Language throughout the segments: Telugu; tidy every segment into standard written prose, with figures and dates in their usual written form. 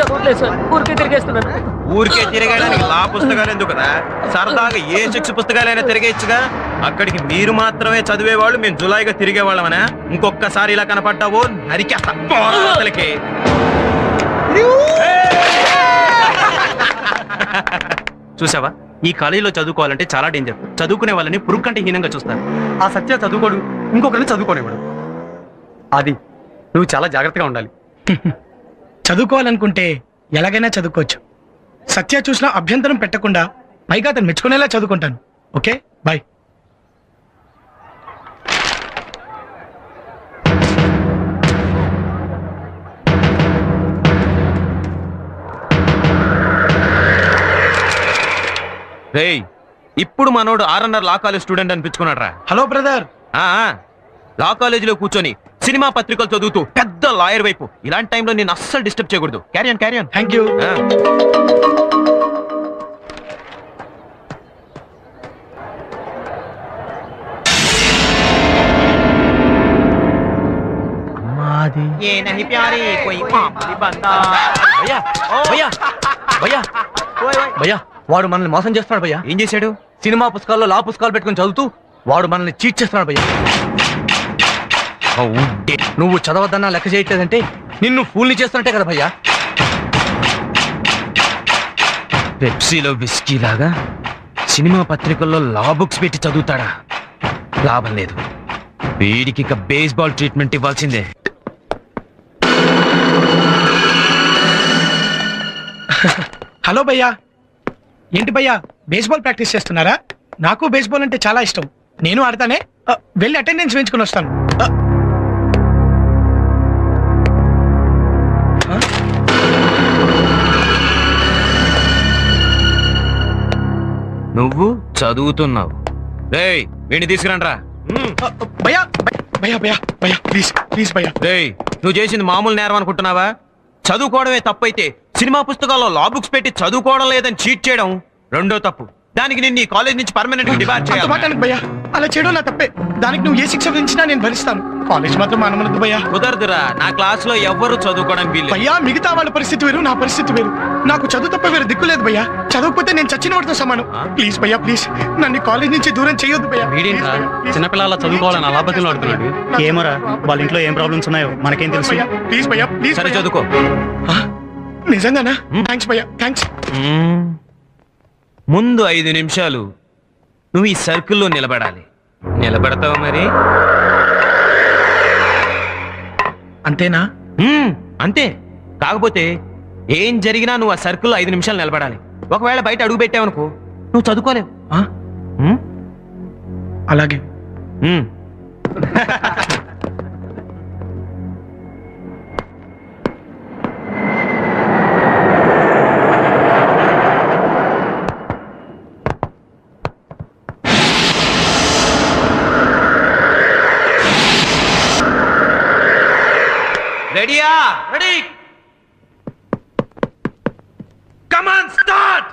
చదవట్లేదు సార్, ఊరికే తిరిగేస్తున్నాను. ఊరికే తిరగడానికి లా పుస్తకాలు ఎందుకు కదా, సరదాగా ఏ 6 పుస్తకాలైనా తిరిగేచ్చుగా. అక్కడికి మీరు మాత్రమే చదివేవాళ్ళు, మేము జులాయిగా తిరిగేవాళ్ళమనా? ఇంకొకసారి ఇలా కనపడ్డావో నరికేస్తా పోరాతలకి. చూసావా, ఈ కాలేజీలో చదువుకోవాలంటే చాలా డేంజర్. చదువుకునే వాళ్ళని పురుగు కంటే హీనంగా చూస్తారు. ఆ సత్య చదువుకోడు, ఇంకొకరిని చదువుకోనివాడు. అది నువ్వు చాలా జాగ్రత్తగా ఉండాలి. చదువుకోవాలనుకుంటే ఎలాగైనా చదువుకోవచ్చు. సత్య చూసినా అభ్యంతరం పెట్టకుండా పైగా అతను మెచ్చుకునేలా చదువుకుంటాను. Okay, bye. రేయ్, ఇప్పుడు మనోడు R&R లా కాలేజ్ స్టూడెంట్ అనిపించుకున్నాడు రా. Hello brother. లా కాలేజీలో కూర్చొని సినిమా పత్రికలు చదువుతూ పెద్ద లాయర్ వైపు. ఇలాంటి టైంలో నేను అస్సలు డిస్టర్బ్ చేయకూడదు. Carry on carry on. Thank you. భయ్యా, వాడు మనల్ని మోసం చేస్తున్నాడు భయ్యా. ఏం చేశాడు? సినిమా పుస్తకాల్లో లా పుస్తకాలు పెట్టుకుని చదువుతూ వాడు మనల్ని చీట్ చేస్తున్నాడు భయ్యా. నువ్వు చదవద్దన్నా లెక్క చేయట్లేదంటే నిన్ను ఫూల్ని చేస్తున్నట్టే కదా భయ్యా. పెప్సీలో విస్కీ లాగా సినిమా పత్రికల్లో లా బుక్స్ పెట్టి చదువుతాడా? లాభం లేదు. వీడికి ఇక బేస్బాల్ ట్రీట్మెంట్ ఇవ్వాల్సిందే. హలో భయ్యా. ఏంటి భయ్యా, బేస్బాల్ ప్రాక్టీస్ చేస్తున్నారా? నాకు బేస్బాల్ అంటే చాలా ఇష్టం. నేను ఆడతానే. వెళ్ళి అటెండెన్స్ వేయించుకుని వస్తాను. నువ్వు చదువుతున్నావు. రేయ్, వీడిని తీసుకురండ్రా. భయ్యా భయ్యా భయ్యా భయ్యా ప్లీజ్ ప్లీజ్ భయ్యా. రేయ్, నువ్వు చేసింది మామూలు నేరం అనుకుంటున్నావా? చదువుకోవడమే తప్పైతే సినిమా పుస్తకాల్లో లా బుక్స్ పెట్టి చదువుకోవడం లేదని చీట్ చేయడం రెండో తప్పు. దానికి నేను ఈ కాలేజ్ నుంచి పర్మనెంట్ గా డిబార్ చేయాలి. భయ్యా, అలా చేయడం నా తప్పే. దానికి నువ్వు ఏ శిక్ష విధించినా నేను భరిస్తాను. కాలేజ్ మాత్రం అనమనద్దు భయ్యా. కుదరదురా, నా క్లాస్ లో ఎవ్వరు చదువుకోవడం వీలు. భయ్యా, మిగతా వాళ్ళ పరిస్థితి వేరు, నా పరిస్థితి వేరు. నాకు చదువు తప్ప వేరు దిక్కులేదు భయ్యా. చదవకపోతే నేను చచ్చిన వాడితో సమానం. ప్లీజ్ భయ్యా, ప్లీజ్ నన్ను కాలేజ్ నుంచి దూరం చేయొద్దు భయ్యా. చిన్నపిల్లల చదువుకోవాలని అలాబద్దులు ఆడుతున్నాడు. ఏమోరా, వాళ్ళ ఇంట్లో ఏం ప్రాబ్లమ్స్ ఉన్నాయో మనకేం తెలుసు. ప్లీజ్ భయ్యా, ప్లీజ్. సరే చదువుకో. నిజంగానా? థ్యాంక్స్ భయ్యా, థ్యాంక్స్. ముందు 5 నిమిషాలు నువ్వు ఈ సర్కిల్లో నిలబడాలి. నిలబడతావు మరి? అంతేనా? అంతే. కాకపోతే ఏం జరిగినా నువ్వు ఆ సర్కిల్లో 5 నిమిషాలు నిలబడాలి. ఒకవేళ బయట అడుగు పెట్టావనుకో నువ్వు చదువుకోలేవు. అలాగే. రెడీయా? రెడీ. Come on, start.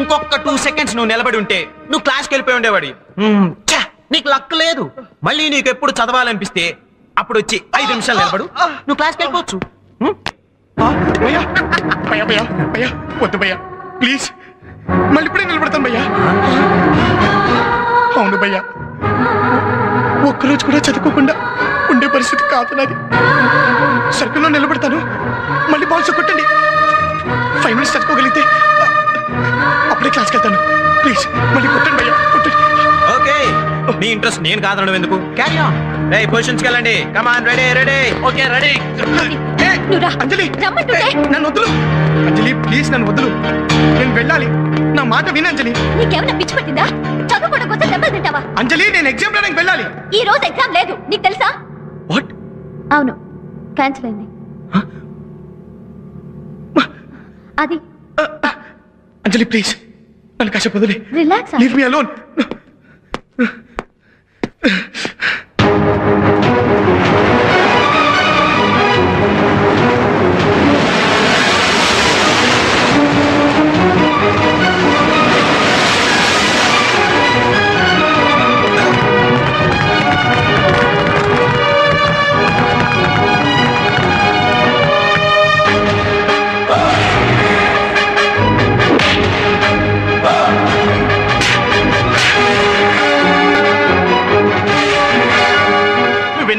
ఇంకొక 2 సెకండ్స్ నువ్వు నిలబడి ఉంటే నువ్వు క్లాస్కి వెళ్ళిపోయి ఉండేవాడి. నీకు లక్ లేదు. మళ్ళీ నీకు ఎప్పుడు చదవాలనిపిస్తే అప్పుడు వచ్చి 5 నిమిషాలు నిలబడు, నువ్వు క్లాస్కి వెళ్ళిపోవచ్చు. వద్దు భయ్యా, ప్లీజ్. మళ్ళీ ఇప్పుడే నిలబడతాను భయ్యా. అవును భయ్యా, ఒక్కరోజు కూడా చదువుకోకుండా ఉండే పరిస్థితి కాదు నాది. సర్కిల్లో నిలబడతాను, మళ్ళీ బాల్స్ కొట్టండి. 5 మినిట్స్ చదువుకోగలిగితే వెళ్తాను. ప్లీజ్ మళ్ళీ కొట్టండి భయ్యా, కొట్టండి. ఓకే మీ ఇంట్రెస్ట్ నేను కాదనడం ఎందుకు? Carry on. రేయ్ పొజిషన్స్ కి వెళ్ళండి. Come on, ready ready. Okay ready. ఏ, అంజలి నన్ను వదులు. అంజలి ప్లీజ్ నన్ను వదులు. నేను వెళ్ళాలి. నా మాట విను అంజలి. నీకేమైనా పిచ్చి పట్టిందా? చదువుకోవడం కోసం దెబ్బలు తింటావా? అంజలి నేను ఎగ్జామ్ రాయడానికి వెళ్ళాలి. ఈ రోజు ఎగ్జామ్ లేదు, నీకు తెలుసా? వాట్? అవును, క్యాన్సిల్ అయింది. అది అంజలి ప్లీజ్ నన్ను కాసేపు వదిలే. రిలాక్స్. Leave me alone.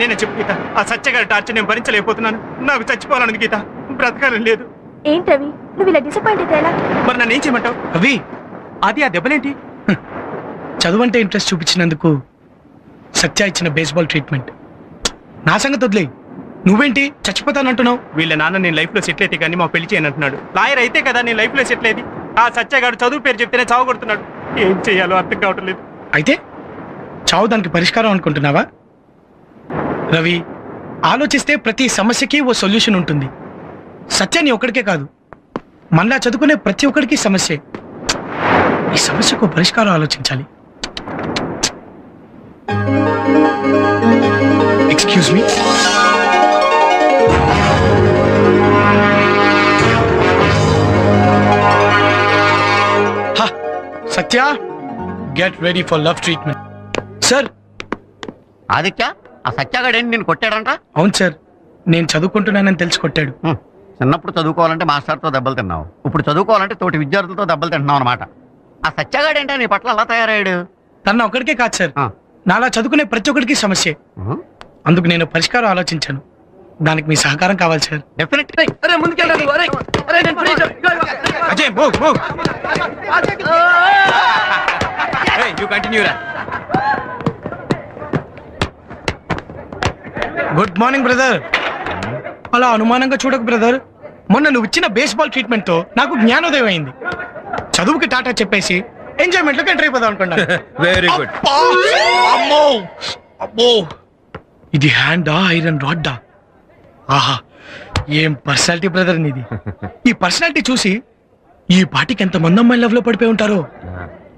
నేనే చెప్పు గీత, ఆ సత్యగారి టార్చర్ నేను భరించలేకపోతున్నాను. నాకు చచ్చిపోవాలని గీత, బ్రతకాలని లేదు. ఏంటవి నువ్వు ఇలా డిసప్పాయింట్ అయితే ఎలా? మరి నన్ను ఏం చేయమంటావు? అవి అది ఆ దెబ్బలేంటి? చదువంటే ఇంట్రెస్ట్ చూపించినందుకు సత్య ఇచ్చిన బేస్బాల్ ట్రీట్మెంట్. నా సంగతి వదిలే. నువ్వేంటి చచ్చిపోతానంటున్నావు? వీళ్ళ నాన్న నేను లైఫ్ లో సెటిల్ అయితే కానీ మా పెళ్లి చేయను అంటున్నాడు. లాయర్ అయితే కదా నేను లైఫ్ లో సెటిల్ అయ్యేది. ఆ సత్యగాడు చదువు పేరు చెప్తేనే చావు కొడుతున్నాడు. ఏం చేయాలో అర్థం కావటం లేదు. అయితే చావు దానికి పరిష్కారం అనుకుంటున్నావా? రవి, ఆలోచిస్తే ప్రతి సమస్యకి ఓ సొల్యూషన్ ఉంటుంది. సత్యాన్ని ఒక్కడికే కాదు, మళ్ళా చదువుకునే ప్రతి ఒక్కడికి సమస్యే. ఈ సమస్యకు పరిష్కారం ఆలోచించాలి. Excuse me. Satya, get ready for love treatment. Sir. Aditya, ఆ సత్యాగాడేంటి నేను కొట్టాడంట? అవును సార్, నేను చదువుకుంటున్నానని తెలిసి కొట్టాడు. చిన్నప్పుడు చదువుకోవాలంటే మాస్టర్తో దెబ్బలు తిన్నావు, ఇప్పుడు చదువుకోవాలంటే తోటి విద్యార్థులతో దెబ్బలు తింటున్నావు అనమాట. ఆ సత్యాగాడేంటా నీ పట్ల అలా తయారయ్యాడు? తన ఒక్కడికే కాదు సార్, నాలా చదువుకునే ప్రతి ఒక్కడికి సమస్య. అందుకు నేను పరిష్కారం ఆలోచించాను. దానికి మీ సహకారం కావాలి sir. Definitely. Ajay move move. Hey, you continue రా. Good morning brother. అలా అనుమానంగా చూడకు బ్రదర్. మొన్న నువ్వు ఇచ్చిన బేస్బాల్ ట్రీట్మెంట్ తో నాకు జ్ఞానోదయం అయింది. చదువుకి టాటా చెప్పేసి ఎంజాయ్మెంట్ లోకి ఎంటర్ అయిపోదాం అనుకున్నా. Very good. అమ్మో అమ్మో, ఇది హ్యాండా ఐరన్ రాడ్డా? ఆహా, ఏం పర్సనాలిటీ బ్రదర్ నీది. ఈ పర్సనాలిటీ చూసి ఈ పాటికి ఎంత మంది అమ్మాయి లవ్ లో పడిపోయి ఉంటారో.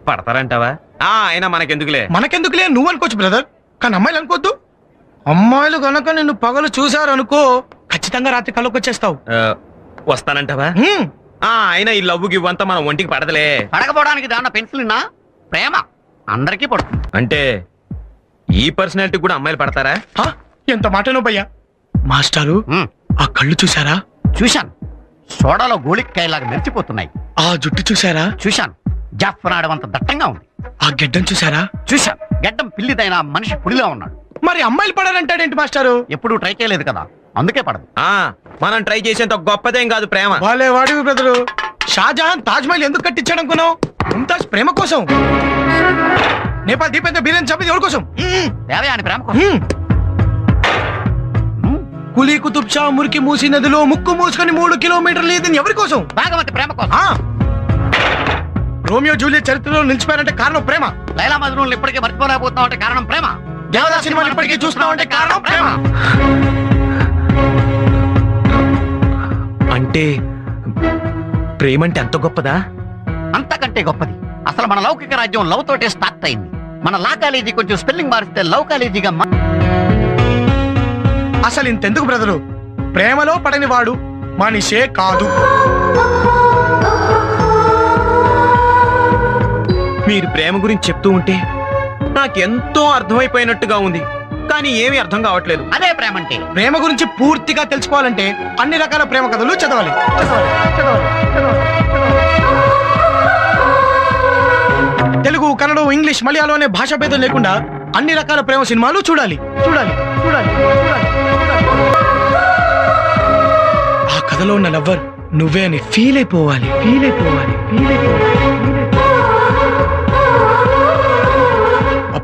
పడతారంటావా? అయినా మనకెందుకులే. మనకెందుకులే నువ్వు అనుకోవచ్చు బ్రదర్, కానీ అమ్మాయిలు అనుకోవద్దు. అమ్మాయిలు కనుక నిన్ను పగలు చూసారు అనుకో, ఖచ్చితంగా రాత్రి కళ్ళకి వచ్చేస్తావు. వస్తానంటావా? అయినా ఈ లవ్ ఇవ్వంతా మన ఒంటికి పడదలే. పడకపోవడానికి దాన్న పెన్సిల్ ప్రేమ అందరికీ పడుతుంది. అంటే ఈ పర్సనాలిటీ కూడా అమ్మాయిలు పడతారా? ఎంత మాటనో భయ్యా. మాస్టారు, ఆ కళ్ళు చూసారా? చూశాను, సోడాలో గోళికాయలాగా మెరిచిపోతున్నాయి. ఆ జుట్టు చూసారా? చూశాను, జాఫ్రాడవంత దట్టంగా ఉంది. ఆ గెడ్డం చూసారా? చూశాను, గెడ్డం పిల్లిదైన మనిషి పులిలా ఉన్నాడు. మరి అమ్మాయిలు పడాలంటాడేంటి మాస్టారు? ఎప్పుడు ట్రై చేయలేదు కదా, అందుకే పడదు. మనం ట్రై చేసేంత గొప్పదేం కాదు ప్రేమ. వాళ్ళే వాడివి బ్రదరు. షాజహాన్ తాజ్ మహల్ ఎందుకు కట్టించాడు అనుకున్నావు? ముంతాజ్ ప్రేమ కోసం. నేపాల్ దీపేంద్ర బీరేన్ చంపేది ఎవరి కోసం? దేవయాని ప్రేమ కోసం. కులీ కుతుబ్ షా మురికి మూసి నదిలో ముక్కు మూసుకొని 3 కిలోమీటర్లు ఇది ఎవరి కోసం? భాగవతి ప్రేమ కోసం. రోమియో జూలియట్ చరిత్రలో నిలిచిపోయారంటే కారణం ప్రేమ. లైలా మజ్నూన్ ఇప్పటికే మర్చిపోలేకపోతున్నావు అంటే కారణం ప్రేమ. దేవదాస్ సినిమాని ఇప్పటికీ చూస్తున్నావు అంటే కారణం ప్రేమ. అంటే ప్రేమ అంటే అంత గొప్పదా? అంతకంటే గొప్పది. అసలు మన లౌకిక రాజ్యం లవ్ తోటే స్టార్ట్ అయింది. మన లా కాలేజీ కొంచెం స్పెల్లింగ్ మారిస్తే లవ్ కాలేజీగా. అసలు ఇంతెందుకు బ్రదరు, ప్రేమలో పడని వాడు మనిషే కాదు. మీరు ప్రేమ గురించి చెప్తూ ఉంటే నాకెంతో అర్థమైపోయినట్టుగా ఉంది, కానీ ఏమీ అర్థం కావట్లేదు. అదే ప్రేమ అంటే. ప్రేమ గురించి పూర్తిగా తెలుసుకోవాలంటే అన్ని రకాల ప్రేమ కథలు చదవాలి. తెలుగు, కన్నడ, ఇంగ్లీష్, మలయాళం అనే భాషా భేదం లేకుండా అన్ని రకాల ప్రేమ సినిమాలు చూడాలి. ఆ కథలో ఉన్న లవ్వర్ నువ్వే అని ఫీల్ అయిపోవాలి.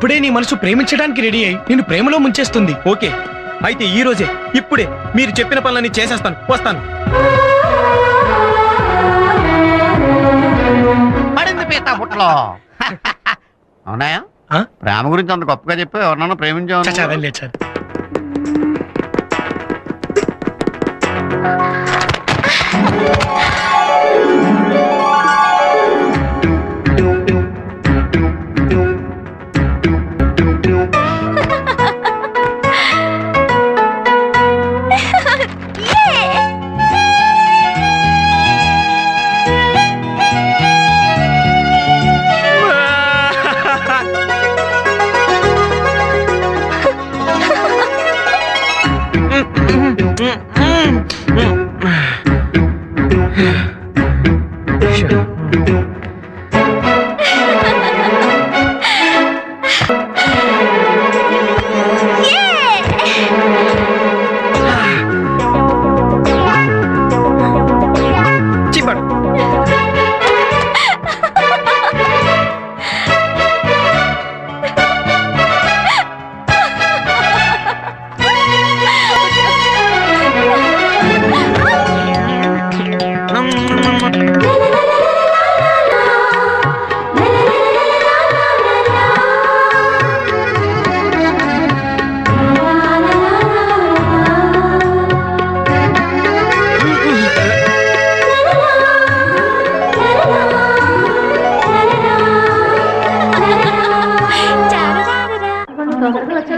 ఇప్పుడే నీ మనసు ప్రేమించడానికి రెడీ అయి నిన్ను ప్రేమలో ముంచేస్తుంది. ఓకే, అయితే ఈ రోజే ఇప్పుడే మీరు చెప్పిన పనులన్నీ చేసేస్తాను. వస్తాను. పడింది పీత బుట్టలో. అవునాయా? ఆ? ప్రేమ గురించి అంత గొప్పగా చెప్పి ఎవరినన్నా ప్రేమించావు? చచ్చా, వెళ్ళి వచ్చారు.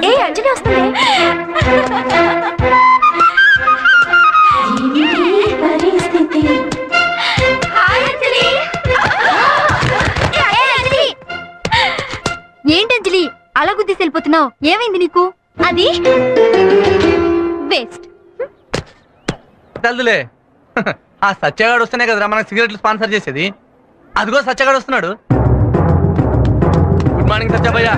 ఏ అంజలి వస్తుంది. ఏంటంజలి అలా గుద్దేసి వెళ్ళిపోతున్నావు? ఏమైంది నీకు? అది వేస్ట్. తల్దులే, ఆ సత్యగాడు వస్తేనే కదరా మనకు సిగరెట్లు స్పాన్సర్ చేసేది. అదిగో సత్యగాడు వస్తున్నాడు. గుడ్ మార్నింగ్ సత్యభయ్య.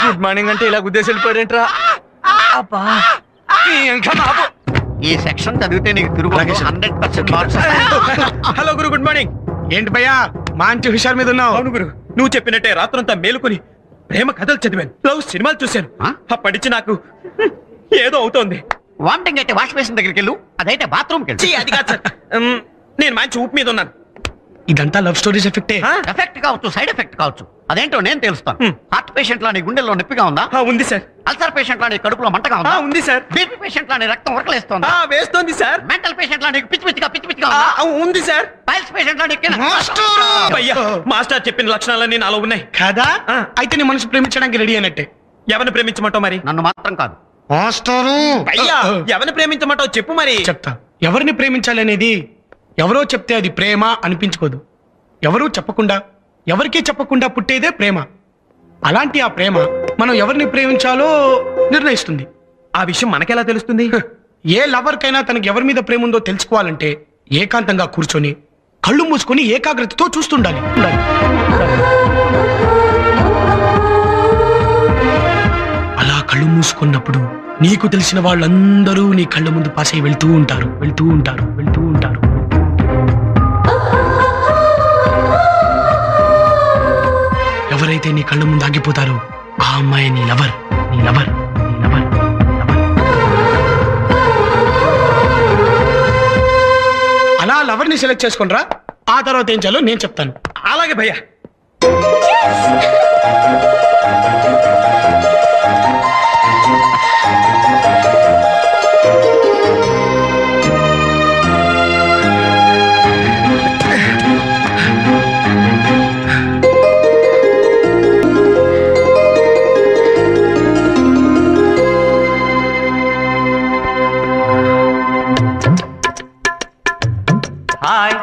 గుడ్ మార్నింగ్ అంటే ఇలా గుద్దేసి వెళ్ళిపోయాడేంట్రా? అబ్బా, ఈ సెక్షన్ చదివితే నీకు తిరుగు 100% మార్క్స్. హలో గురు, గుడ్ మార్నింగ్. ఏంటి భయ్యా మంచి హుషారు మీద ఉన్నావు? అవును గురు, నువ్వు చెప్పినట్టే రాత్రంతా మేలుకొని ప్రేమ కథలు చదివాను, లవ్ సినిమాలు చూశాను. అప్పటించి నాకు ఏదో అవుతోంది. వామిటింగ్ అయితే వాష్ బేసిన్ దగ్గరికి వెళ్ళు, అదైతే బాత్రూమ్కి వెళ్ళు. అది కాదు సార్, నేను మంచి ఊపు మీద ఉన్నాను. ఇదంతా లవ్ స్టోరీస్ ఎఫెక్టే. ఎఫెక్ట్ కావచ్చు, సైడ్ ఎఫెక్ట్ కావచ్చు, అదేంటో నేను తెలుస్తాను. హార్ట్ పేషెంట్ లాని గుండెల్లో నొప్పిగా ఉందా? ఉంది సార్. అల్సర్ పేషెంట్ లాని కడుపులో మంటగా ఉందా? ఉంది సార్. బీపీ పేషెంట్ లాని రక్తం ఉరకలేస్తోందా? వేస్తోంది సార్. మెంటల్ పేషెంట్ లాని పిచ్చి పిచ్చిగా ఉందా? ఉంది సార్. పైల్స్ పేషెంట్ లాని అయ్యా, మాస్టర్ చెప్పిన లక్షణాలన్నీ నాలో ఉన్నాయి కాదా? అయితే నీ మనసు ప్రేమించడానికి రెడీ అయినట్టే. ఎవరిని ప్రేమించమంటావు మరి? నన్ను మాత్రం కాదు. అయ్యా, ఎవరిని ప్రేమించమంటావు చెప్పు మరి. చెప్తా. ఎవరిని ప్రేమించాలి అనేది ఎవరో చెప్తే అది ప్రేమ అనిపించుకోదు. ఎవరూ చెప్పకుండా, ఎవరికీ చెప్పకుండా పుట్టేదే ప్రేమ. అలాంటి ఆ ప్రేమ మనం ఎవరిని ప్రేమించాలో నిర్ణయిస్తుంది. ఆ విషయం మనకెలా తెలుస్తుంది? ఏ లవర్కైనా తనకి ఎవరి మీద ప్రేమ ఉందో తెలుసుకోవాలంటే ఏకాంతంగా కూర్చొని కళ్ళు మూసుకొని ఏకాగ్రతతో చూస్తుండాలి. అలా కళ్ళు మూసుకున్నప్పుడు నీకు తెలిసిన వాళ్ళందరూ నీ కళ్ళ ముందు పాసై వెళ్తూ ఉంటారు. ఎవరైతే నీ కళ్ళ ముందు ఆగిపోతారో ఆ అమ్మాయి నీ లవర్. అలా లవర్ ని సెలెక్ట్ చేసుకునిరా. ఆ తర్వాత ఏం చేయాలో నేను చెప్తాను. అలాగే భయ్యా. హాయ్.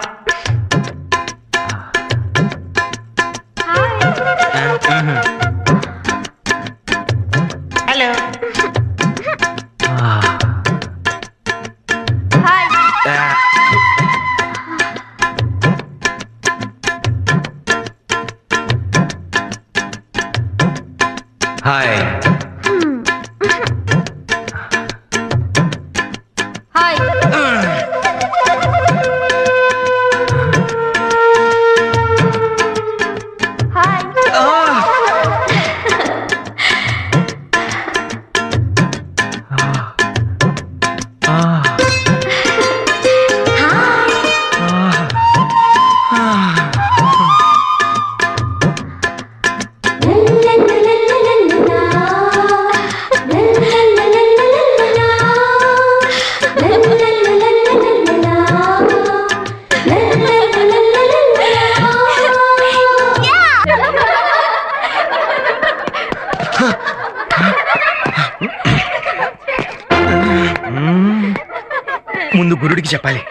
ముందు గురుడికి చెప్పాలి.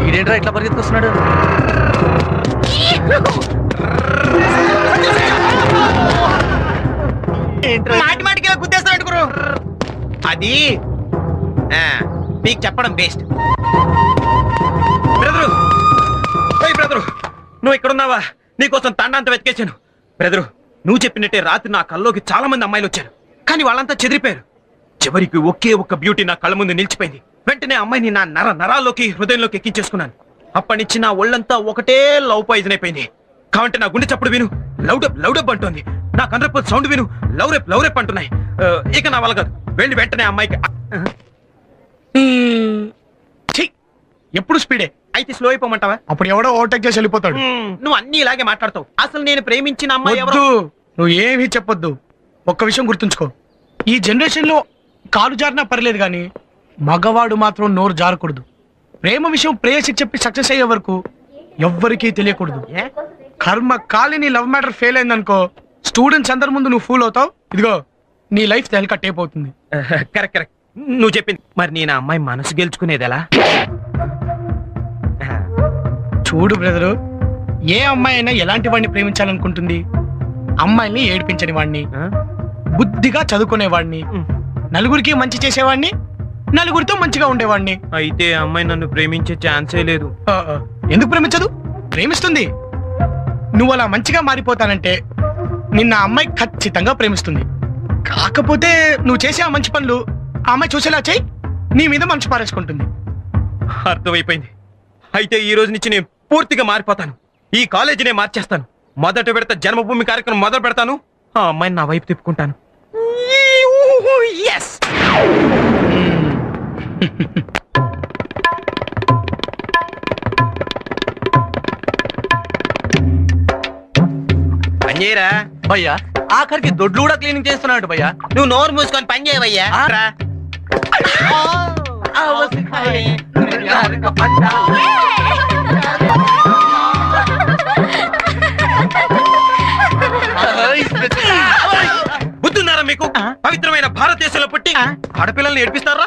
ఈడేంట్రా ఇట్లా పరిగెత్తుకొస్తున్నాడు? మాటి మాటికి గుద్దేస్తాడు గురు. అది మీకు చెప్పడం బెస్ట్. బ్రదరు, బ్రదరు, నువ్వు ఇక్కడున్నావా? నీకోసం తండాంత వెతికేశాను. బ్రదరు, నువ్వు చెప్పినట్టే రాత్రి నా కల్లోకి చాలా మంది అమ్మాయిలు వచ్చారు, కానీ వాళ్ళంతా చెదిరిపోయారు. చివరికి ఒకే ఒక్క బ్యూటీ నా కళ్ళ ముందు నిలిచిపోయింది. వెంటనే అమ్మాయిని నా నరాల్లోకి హృదయంలోకి ఎక్కించేసుకున్నాను. అప్పటి నుంచి నా ఒళ్ళంతా ఒకటే లవ్ పాయిజన్ అయిపోయింది. కాబట్టి నా గుండె చప్పుడు విను లౌడప్ లౌడప్ అంటోంది. నా కండ్రపు సౌండ్ విను లౌరెప్ లౌరెప్ అంటున్నాయి. ఇక నా వల్ల కాదు. వెళ్ళి వెంటనే అమ్మాయికి ఎప్పుడు స్పీడే అయితే స్లో అయిపోమంటావా? అప్పుడు ఎవడో ఓవర్టేక్ చేసి వెళ్ళిపోతాడు. నువ్వు అన్ని ఇలాగే మాట్లాడతావు. అసలు నేను ప్రేమించిన అమ్మాయి ఎవరు? నువ్వు ఏమీ చెప్పొద్దు. ఒక్క విషయం గుర్తుంచుకో, ఈ జనరేషన్ లో కాలు జారినా పర్లేదు కానీ మగవాడు మాత్రం నోరు జారకూడదు. ప్రేమ విషయం ప్రేయసికి చెప్పి సక్సెస్ అయ్యే వరకు ఎవ్వరికీ తెలియకూడదు. కర్మ కాలిని లవ్ మ్యాటర్ ఫెయిల్ అయిందనుకో, స్టూడెంట్స్ అందరి ముందు నువ్వు ఫూల్ అవుతావు. ఇదిగో నీ లైఫ్ తెలక టేప్ అవుతుంది. కరెక్ట్ కరెక్ట్, నువ్వు చెప్పింది. మరి నేను ఆ అమ్మాయి మనసు గెలుచుకునేది ఎలా? చూడు బ్రదరు, ఏ అమ్మాయి అయినా ఎలాంటి వాడిని ప్రేమించాలనుకుంటుంది? అమ్మాయిల్ని ఏడిపించని వాడిని, బుద్ధిగా చదువుకునేవాడిని, నలుగురికి మంచి చేసేవాడిని, నలుగురితో మంచిగా ఉండేవాడిని. అయితే అమ్మాయి నన్ను ప్రేమించే ఛాన్సే లేదు. ఎందుకు ప్రేమించదు? ప్రేమిస్తుంది. నువ్వు అలా మంచిగా మారిపోతానంటే నిన్న అమ్మాయి ఖచ్చితంగా ప్రేమిస్తుంది. కాకపోతే నువ్వు చేసే ఆ మంచి పనులు ఆ అమ్మాయి చూసేలా చేయి, నీ మీద మనసు పారేసుకుంటుంది. అర్థమైపోయింది. అయితే ఈ రోజు నుంచి నేను పూర్తిగా మారిపోతాను. ఈ కాలేజీనే మార్చేస్తాను. మొదట విడత జన్మభూమి కార్యక్రమం మొదలు పెడతాను. ఆ అమ్మాయిని నా వైపు తిప్పుకుంటాను. yes! పని చేయరా భయ్యా? ఆఖరికి దొడ్లు కూడా క్లీనింగ్ చేస్తున్నాడు భయ్యా. నువ్వు నోరు మూసుకొని పని చేయవయ్యా. బుద్ధున్నారా మీకు? పవిత్రమైన భారతదేశంలో పుట్టి ఆడపిల్లల్ని ఏడిపిస్తారా?